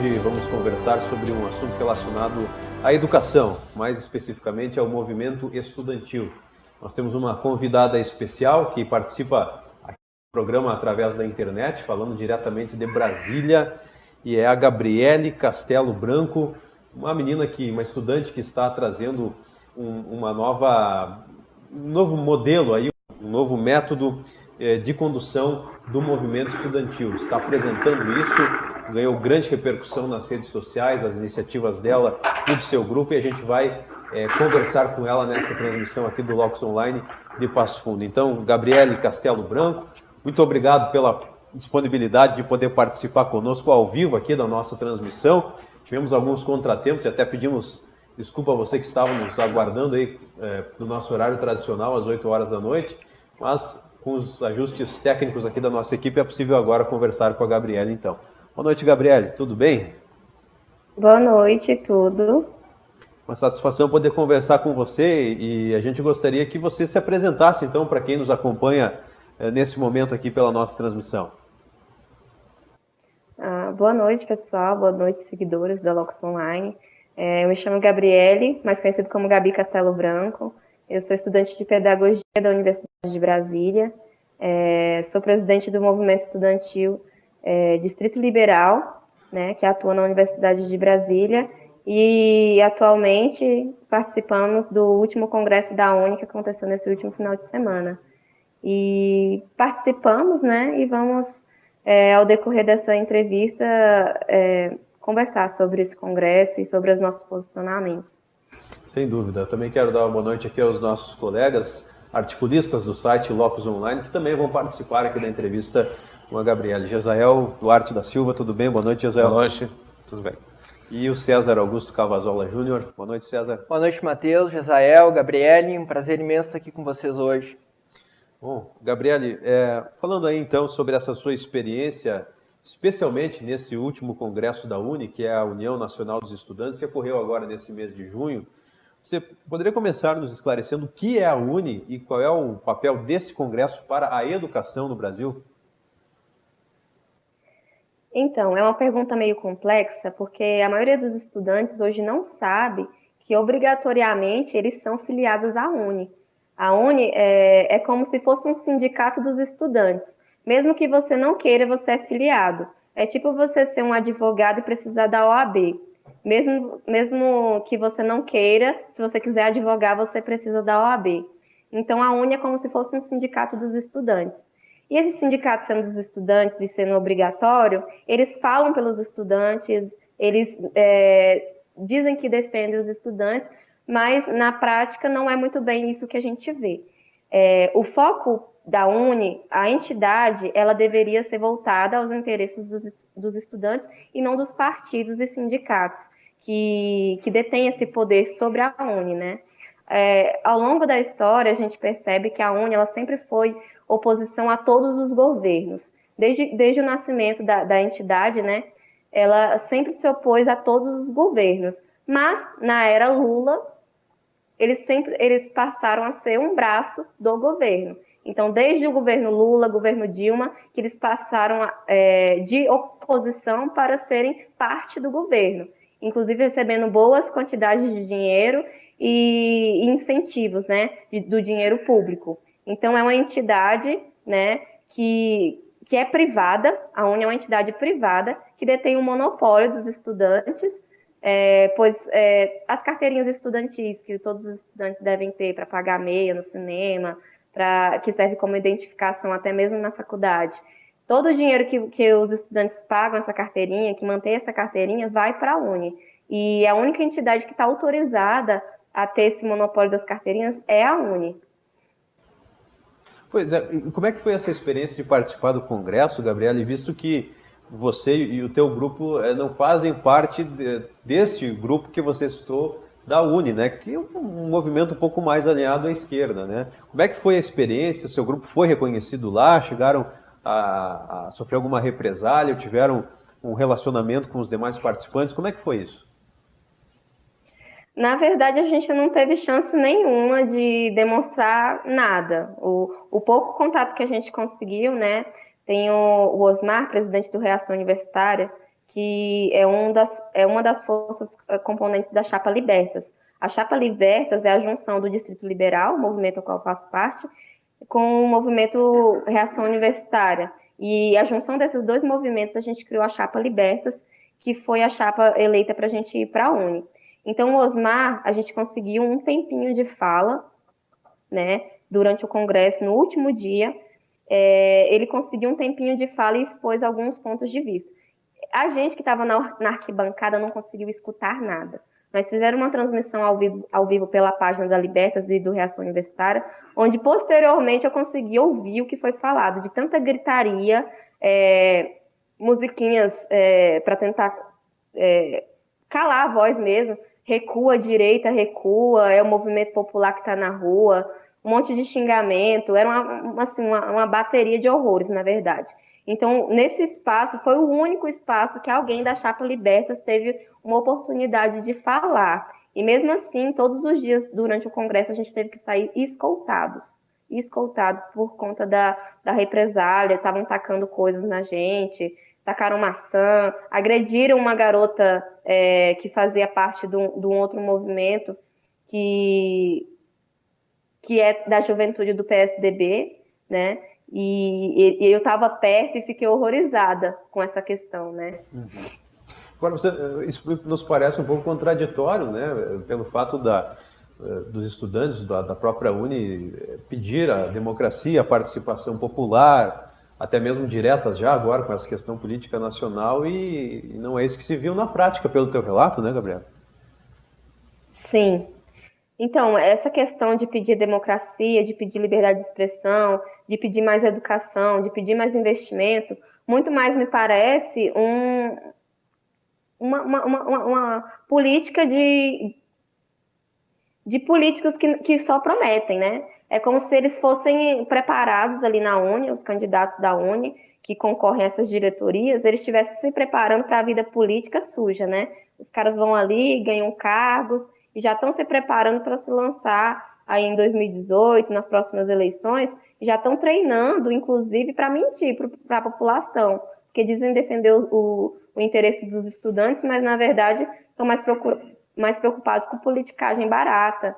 hoje vamos conversar sobre um assunto relacionado à educação, mais especificamente ao movimento estudantil. Nós temos uma convidada especial que participa aqui do programa através da internet, falando diretamente de Brasília, e é a Gabriele Castelo Branco, uma estudante que está trazendo um novo modelo, aí, um novo método de condução do movimento estudantil. Está apresentando isso, ganhou grande repercussão nas redes sociais, as iniciativas dela e do seu grupo, e a gente vai conversar com ela nessa transmissão aqui do Locus Online de Passo Fundo. Então, Gabriele Castelo Branco, muito obrigado pela disponibilidade de poder participar conosco ao vivo aqui da nossa transmissão. Tivemos alguns contratempos e até pedimos desculpa a você que estava nos aguardando aí no nosso horário tradicional, às 8 horas da noite, mas com os ajustes técnicos aqui da nossa equipe é possível agora conversar com a Gabriele, então. Boa noite, Gabriele, tudo bem? Boa noite, tudo. Uma satisfação poder conversar com você e a gente gostaria que você se apresentasse, então, para quem nos acompanha nesse momento aqui pela nossa transmissão. Boa noite, pessoal. Boa noite, seguidores da Locus Online. Eu me chamo Gabriele, mais conhecido como Gabi Castelo Branco. Eu sou estudante de Pedagogia da Universidade de Brasília. Sou presidente do Movimento Estudantil Distrito Liberal, né, que atua na Universidade de Brasília. E atualmente participamos do último congresso da UNE, que aconteceu nesse último final de semana. E participamos, né, e vamos, ao decorrer dessa entrevista, conversar sobre esse congresso e sobre os nossos posicionamentos. Sem dúvida. Também quero dar uma boa noite aqui aos nossos colegas articulistas do site Locus Online, que também vão participar aqui da entrevista com a Gabriele. Gesael Duarte da Silva, tudo bem? Boa noite, Gesael. Boa noite, tudo bem. E o César Augusto Cavazola Júnior. Boa noite, César. Boa noite, Matheus, Gesael, Gabriele. Um prazer imenso estar aqui com vocês hoje. Bom, Gabriele, falando aí então sobre essa sua experiência, especialmente nesse último congresso da UNE, que é a União Nacional dos Estudantes, que ocorreu agora nesse mês de junho, você poderia começar nos esclarecendo o que é a UNE e qual é o papel desse congresso para a educação no Brasil? Então, é uma pergunta meio complexa, porque a maioria dos estudantes hoje não sabe que obrigatoriamente eles são filiados à UNE. A UNE é como se fosse um sindicato dos estudantes. Mesmo que você não queira, você é filiado. É tipo você ser um advogado e precisar da OAB. Mesmo que você não queira, se você quiser advogar, você precisa da OAB. Então, a UNE é como se fosse um sindicato dos estudantes. E esse sindicato sendo dos estudantes e sendo obrigatório, eles falam pelos estudantes, eles dizem que defendem os estudantes, mas na prática não é muito bem isso que a gente vê. O foco da UNE, a entidade, ela deveria ser voltada aos interesses dos estudantes e não dos partidos e sindicatos que detêm esse poder sobre a UNE, né? Ao longo da história, a gente percebe que a UNE ela sempre foi oposição a todos os governos. Desde o nascimento da entidade, né, ela sempre se opôs a todos os governos. Mas, na era Lula, eles passaram a ser um braço do governo. Então, desde o governo Lula, governo Dilma, que eles passaram de oposição para serem parte do governo, inclusive recebendo boas quantidades de dinheiro e incentivos, né, do dinheiro público. Então, é uma entidade, né, que é privada, a UNE é uma entidade privada que detém o monopólio dos estudantes, pois as carteirinhas estudantis que todos os estudantes devem ter para pagar meia no cinema, que serve como identificação até mesmo na faculdade. Todo o dinheiro que os estudantes pagam essa carteirinha, que mantém essa carteirinha, vai para a UNE. E a única entidade que está autorizada a ter esse monopólio das carteirinhas é a UNE. Pois é, e como é que foi essa experiência de participar do Congresso, Gabriele, visto que você e o teu grupo não fazem parte deste grupo que você citou da UNE, né? Que é um movimento um pouco mais alinhado à esquerda, né? Como é que foi a experiência? O seu grupo foi reconhecido lá? Chegaram a sofrer alguma represália? Ou tiveram um relacionamento com os demais participantes? Como é que foi isso? Na verdade, a gente não teve chance nenhuma de demonstrar nada. O pouco contato que a gente conseguiu, né? Tem o Osmar, presidente do Reação Universitária, que é uma das forças componentes da Chapa Libertas. A Chapa Libertas é a junção do Distrito Liberal, o movimento ao qual eu faço parte, com o movimento Reação Universitária. E a junção desses dois movimentos, a gente criou a Chapa Libertas, que foi a chapa eleita para a gente ir para a Uni. Então, o Osmar, a gente conseguiu um tempinho de fala, né, durante o congresso, no último dia, ele conseguiu um tempinho de fala e expôs alguns pontos de vista. A gente que estava na arquibancada não conseguiu escutar nada. Nós fizemos uma transmissão ao vivo pela página da Libertas e do Reação Universitária, onde posteriormente eu consegui ouvir o que foi falado, de tanta gritaria, musiquinhas para tentar calar a voz mesmo, recua, direita, recua, é o movimento popular que está na rua, um monte de xingamento, era uma bateria de horrores, na verdade. Então, nesse espaço, foi o único espaço que alguém da Chapa Libertas teve uma oportunidade de falar. E mesmo assim, todos os dias durante o Congresso, a gente teve que sair escoltados por conta da represália, estavam tacando coisas na gente, tacaram maçã, agrediram uma garota que fazia parte de um outro movimento que é da juventude do PSDB, né? E eu estava perto e fiquei horrorizada com essa questão, né? Uhum. Agora, isso nos parece um pouco contraditório, né? Pelo fato dos estudantes da própria Uni pedir a democracia, a participação popular, até mesmo diretas já agora com essa questão política nacional, e não é isso que se viu na prática pelo teu relato, né, Gabriela? Sim. Então, essa questão de pedir democracia, de pedir liberdade de expressão, de pedir mais educação, de pedir mais investimento, muito mais me parece uma política de políticos que só prometem, né? É como se eles fossem preparados ali na Uni, os candidatos da Uni, que concorrem a essas diretorias, eles estivessem se preparando para a vida política suja, né? Os caras vão ali, ganham cargos, e já estão se preparando para se lançar aí em 2018, nas próximas eleições, e já estão treinando, inclusive, para mentir para a população, porque dizem defender o interesse dos estudantes, mas, na verdade, estão mais preocupados com politicagem barata.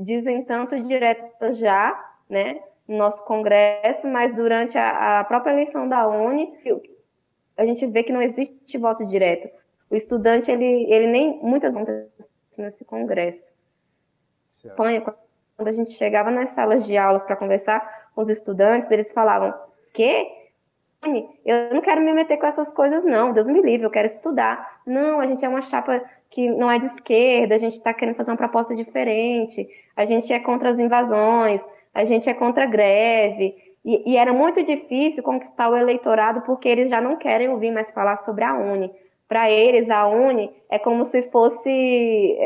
Dizem tanto diretas já, né, no nosso Congresso, mas durante a própria eleição da Uni, a gente vê que não existe voto direto. O estudante, ele nem muitas vezes nesse congresso. Espanha, quando a gente chegava nas salas de aulas para conversar com os estudantes, eles falavam: "Quê? Eu não quero me meter com essas coisas, não. Deus me livre, eu quero estudar. Não, a gente é uma chapa que não é de esquerda, a gente está querendo fazer uma proposta diferente, a gente é contra as invasões, a gente é contra a greve." E era muito difícil conquistar o eleitorado porque eles já não querem ouvir mais falar sobre a Uni. Para eles, a Uni é como se fosse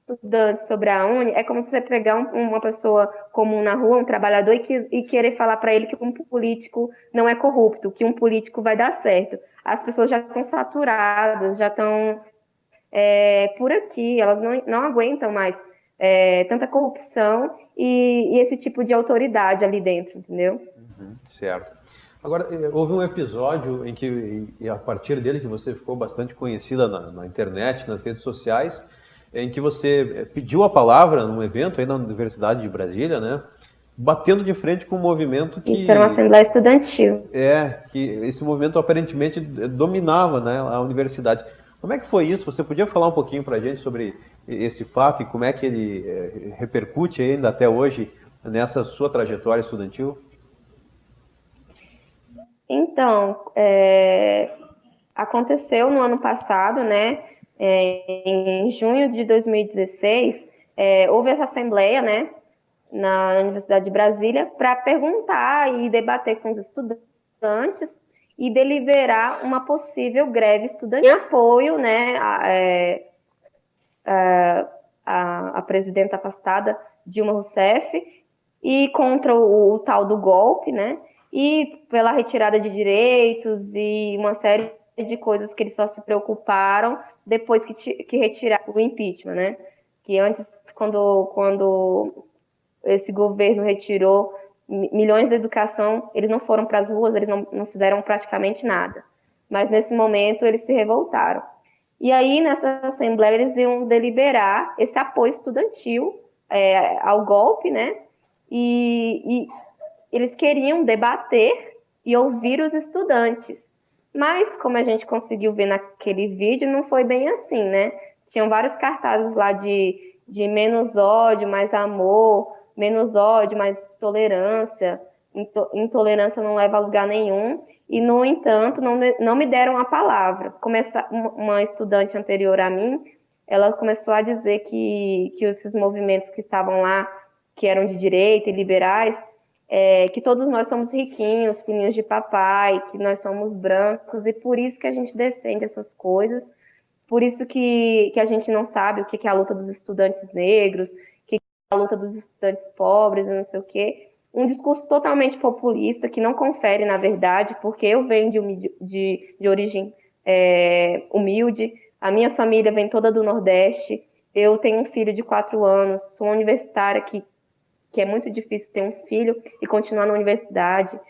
estudante sobre a Uni, é como se você pegar uma pessoa comum na rua, um trabalhador, e querer falar para ele que um político não é corrupto, que um político vai dar certo. As pessoas já estão saturadas, já estão por aqui, elas não aguentam mais tanta corrupção e esse tipo de autoridade ali dentro, entendeu? Uhum, certo. Agora, houve um episódio em que, a partir dele, que você ficou bastante conhecida na internet, nas redes sociais, em que você pediu a palavra num evento aí na Universidade de Brasília, né? Batendo de frente com um movimento que... Isso era uma assembleia estudantil. Que esse movimento aparentemente dominava, né, a universidade. Como é que foi isso? Você podia falar um pouquinho para a gente sobre esse fato e como é que ele repercute ainda até hoje nessa sua trajetória estudantil? Então, aconteceu no ano passado, né? Em junho de 2016, houve essa assembleia, né, na Universidade de Brasília, para perguntar e debater com os estudantes e deliberar uma possível greve estudantil em apoio, né, a presidenta afastada Dilma Rousseff e contra o tal do golpe, né? E pela retirada de direitos e uma série de coisas que eles só se preocuparam depois que retiraram o impeachment, né? Que antes, quando esse governo retirou milhões da educação, eles não foram para as ruas, eles não fizeram praticamente nada. Mas nesse momento eles se revoltaram. E aí, nessa assembleia, eles iam deliberar esse apoio estudantil ao golpe, né? E eles queriam debater e ouvir os estudantes. Mas, como a gente conseguiu ver naquele vídeo, não foi bem assim, né? Tinham vários cartazes lá de menos ódio, mais amor, menos ódio, mais tolerância, intolerância não leva a lugar nenhum, e, no entanto, não me deram a palavra. Uma estudante anterior a mim, ela começou a dizer que esses movimentos que estavam lá, que eram de direita e liberais, que todos nós somos riquinhos, filhinhos de papai, que nós somos brancos, e por isso que a gente defende essas coisas, por isso que a gente não sabe o que é a luta dos estudantes negros, o que é a luta dos estudantes pobres, e não sei o quê. Um discurso totalmente populista, que não confere na verdade, porque eu venho de origem humilde, a minha família vem toda do Nordeste, eu tenho um filho de 4 anos, sou uma universitária que é muito difícil ter um filho e continuar na universidade.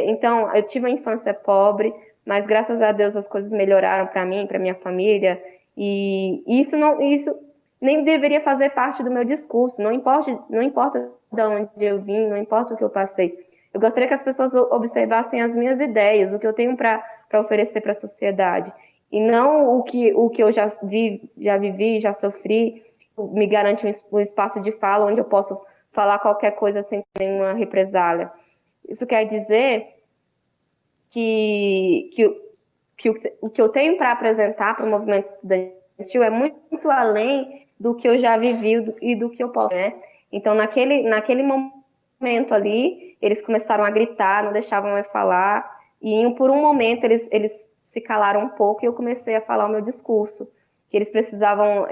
Então, eu tive uma infância pobre, mas graças a Deus as coisas melhoraram para mim, para minha família, e isso nem deveria fazer parte do meu discurso, não importa de onde eu vim, não importa o que eu passei. Eu gostaria que as pessoas observassem as minhas ideias, o que eu tenho para oferecer para a sociedade, e não o que eu já vivi, já sofri, me garante um espaço de fala onde eu posso falar qualquer coisa sem nenhuma represália. Isso quer dizer que o que eu tenho para apresentar para o movimento estudantil é muito além do que eu já vivi e do que eu posso, né? Então, naquele momento ali, eles começaram a gritar, não deixavam eu falar, e por um momento eles se calaram um pouco e eu comecei a falar o meu discurso, que eles precisavam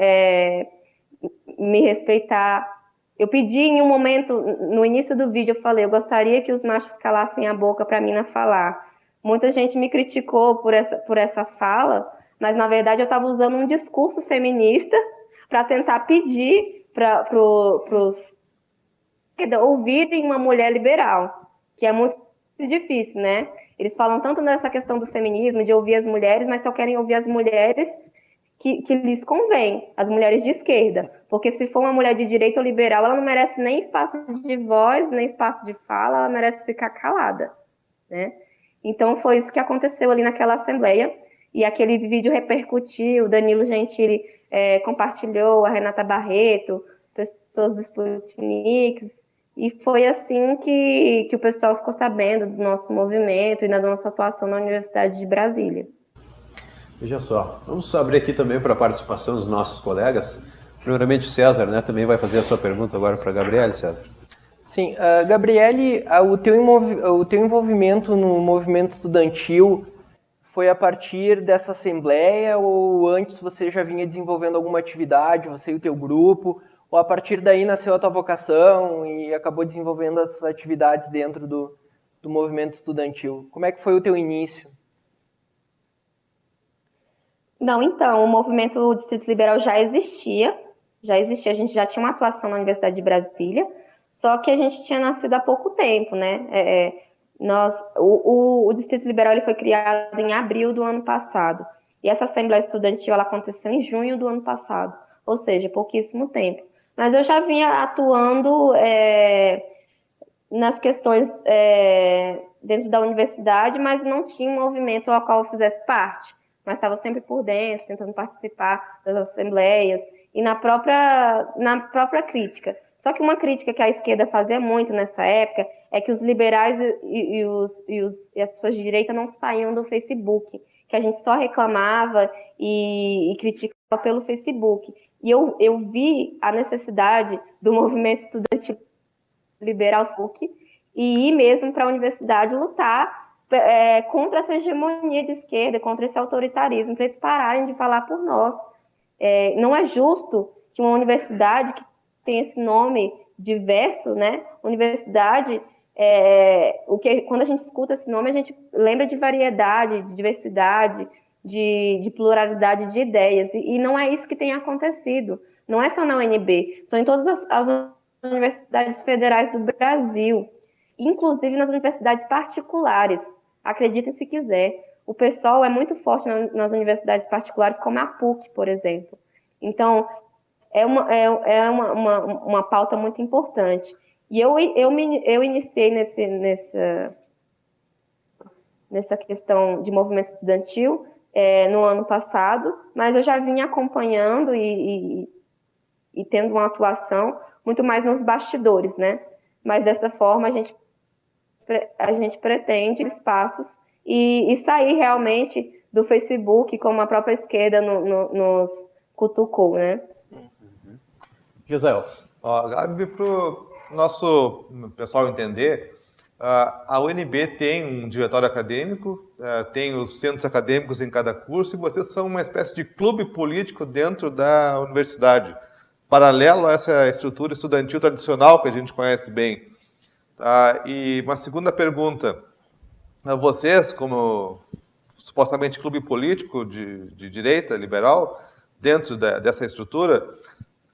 me respeitar. Eu pedi em um momento, no início do vídeo, eu falei, eu gostaria que os machos calassem a boca para mim não falar. Muita gente me criticou por essa fala, mas na verdade eu estava usando um discurso feminista para tentar pedir para os ouvirem uma mulher liberal, que é muito difícil, né? Eles falam tanto nessa questão do feminismo, de ouvir as mulheres, mas só querem ouvir as mulheres que lhes convém, as mulheres de esquerda, porque se for uma mulher de direita ou liberal, ela não merece nem espaço de voz, nem espaço de fala, ela merece ficar calada, né? Então foi isso que aconteceu ali naquela assembleia, e aquele vídeo repercutiu, Danilo Gentili compartilhou, a Renata Barreto, pessoas do Sputnik, e foi assim que o pessoal ficou sabendo do nosso movimento e da nossa atuação na Universidade de Brasília. Veja só, vamos abrir aqui também para a participação dos nossos colegas. Primeiramente o César, né, também vai fazer a sua pergunta agora para a Gabriele, César. Sim, Gabriele, o teu envolvimento no movimento estudantil foi a partir dessa assembleia ou antes você já vinha desenvolvendo alguma atividade, você e o teu grupo, ou a partir daí nasceu a tua vocação e acabou desenvolvendo essas atividades dentro do movimento estudantil? Como é que foi o teu início? Não, então, o movimento Distrito Liberal já existia, a gente já tinha uma atuação na Universidade de Brasília, só que a gente tinha nascido há pouco tempo, né? O Distrito Liberal ele foi criado em abril do ano passado, e essa Assembleia Estudantil ela aconteceu em junho do ano passado, ou seja, pouquíssimo tempo. Mas eu já vinha atuando nas questões dentro da universidade, mas não tinha um movimento ao qual eu fizesse parte, mas estava sempre por dentro, tentando participar das assembleias e na própria crítica. Só que uma crítica que a esquerda fazia muito nessa época é que os liberais e as pessoas de direita não saíam do Facebook, que a gente só reclamava e criticava pelo Facebook. E eu vi a necessidade do movimento estudantil liberal Facebook e ir mesmo para a universidade lutar contra essa hegemonia de esquerda, contra esse autoritarismo, para eles pararem de falar por nós. Não é justo que uma universidade que tem esse nome diverso, né? Universidade, quando a gente escuta esse nome, a gente lembra de variedade, de diversidade, de pluralidade de ideias, e não é isso que tem acontecido. Não é só na UNB, são em todas as universidades federais do Brasil. inclusive nas universidades particulares. Acreditem se quiser. O PSOL é muito forte nas universidades particulares, como a PUC, por exemplo. Então, é uma pauta muito importante. E eu iniciei nessa questão de movimento estudantil no ano passado, mas eu já vinha acompanhando e tendo uma atuação muito mais nos bastidores, né? Mas dessa forma a gente pretende espaços e sair realmente do Facebook, como a própria esquerda nos cutucou, né? Gisele. Gabi, para o nosso pessoal entender, a UNB tem um diretório acadêmico, tem os centros acadêmicos em cada curso, e vocês são uma espécie de clube político dentro da universidade, paralelo a essa estrutura estudantil tradicional que a gente conhece bem. E uma segunda pergunta, vocês, como supostamente clube político de direita, liberal, dentro dessa estrutura,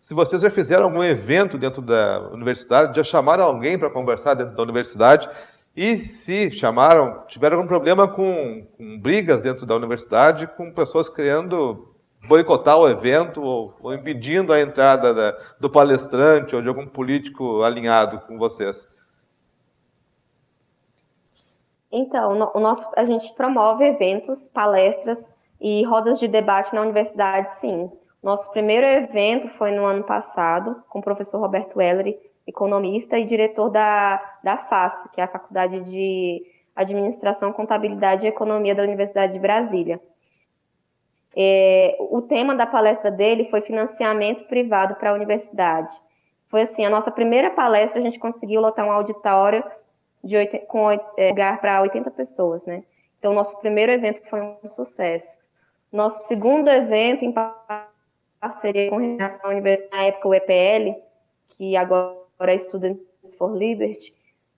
se vocês já fizeram algum evento dentro da universidade, já chamaram alguém para conversar dentro da universidade, e se chamaram, tiveram algum problema com brigas dentro da universidade, com pessoas querendo boicotar o evento ou impedindo a entrada do palestrante ou de algum político alinhado com vocês? Então, a gente promove eventos, palestras e rodas de debate na universidade, sim. Nosso primeiro evento foi no ano passado, com o professor Roberto Ellery, economista e diretor da FACE, que é a Faculdade de Administração, Contabilidade e Economia da Universidade de Brasília. O tema da palestra dele foi financiamento privado para a universidade. Foi assim, a nossa primeira palestra, a gente conseguiu lotar um auditório com lugar para 80 pessoas, né? Então, nosso primeiro evento foi um sucesso. Nosso segundo evento, em parceria com a universidade, na época o EPL, que agora é Students for Liberty,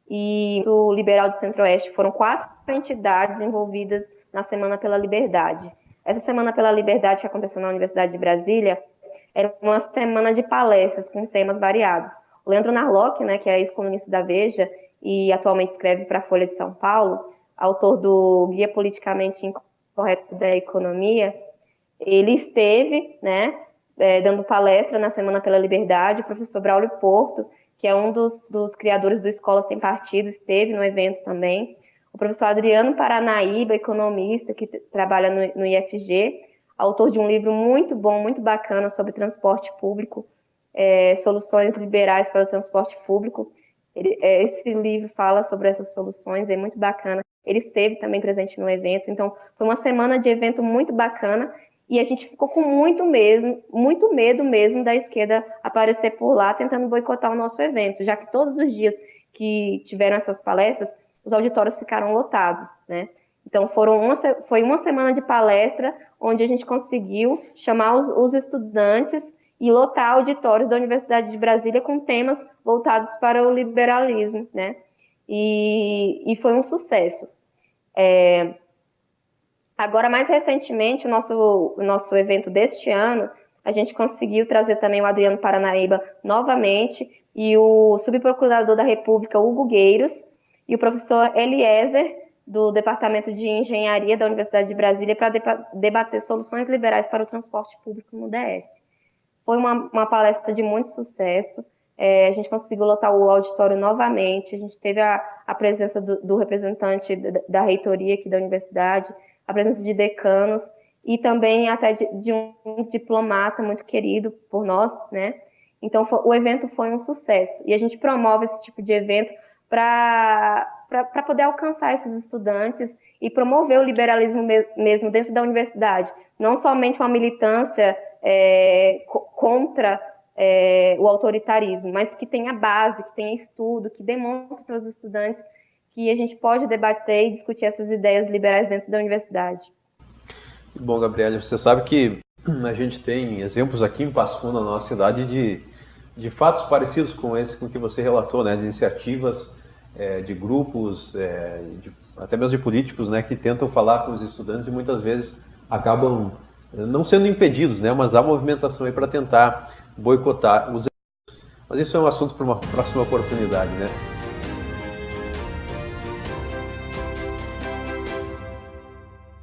e o Liberal do Centro-Oeste, foram 4 entidades envolvidas na Semana pela Liberdade. Essa Semana pela Liberdade, que aconteceu na Universidade de Brasília, era uma semana de palestras com temas variados. O Leandro Narlock, né, que é ex-colunista da Veja e atualmente escreve para a Folha de São Paulo, autor do Guia Politicamente Incorreto da Economia, ele esteve, né, dando palestra na Semana pela Liberdade. O professor Braulio Porto, que é um dos criadores do Escola Sem Partido, esteve no evento também. O professor Adriano Paranaíba, economista, que trabalha no IFG, autor de um livro muito bom, muito bacana sobre transporte público, soluções liberais para o transporte público. Esse livro fala sobre essas soluções, é muito bacana. Ele esteve também presente no evento, então foi uma semana de evento muito bacana, e a gente ficou com muito medo mesmo da esquerda aparecer por lá tentando boicotar o nosso evento, já que todos os dias que tiveram essas palestras, os auditórios ficaram lotados, né? Então foi uma semana de palestra onde a gente conseguiu chamar os estudantes e lotar auditórios da Universidade de Brasília com temas voltados para o liberalismo, né? E foi um sucesso. Agora, mais recentemente, o nosso evento deste ano, a gente conseguiu trazer também o Adriano Paranaíba novamente e o subprocurador da República, Hugo Gueiros, e o professor Eliezer, do Departamento de Engenharia da Universidade de Brasília, para debater soluções liberais para o transporte público no DF. Foi uma palestra de muito sucesso. A gente conseguiu lotar o auditório novamente, a gente teve a presença do representante da reitoria aqui da universidade, a presença de decanos e também até de um diplomata muito querido por nós, né? Então, o evento foi um sucesso. E a gente promove esse tipo de evento para poder alcançar esses estudantes e promover o liberalismo mesmo dentro da universidade. Não somente uma militância contra o autoritarismo, mas que tenha base, que tenha estudo, que demonstre para os estudantes que a gente pode debater e discutir essas ideias liberais dentro da universidade. Bom, Gabriela, você sabe que a gente tem exemplos aqui em Passo Fundo, na nossa cidade, de fatos parecidos com esse com que você relatou, né, de iniciativas, de grupos, até mesmo de políticos, né, que tentam falar com os estudantes e muitas vezes acabam não sendo impedidos, né, mas há movimentação aí para tentar boicotar os eventos. Mas isso é um assunto para uma próxima oportunidade, né?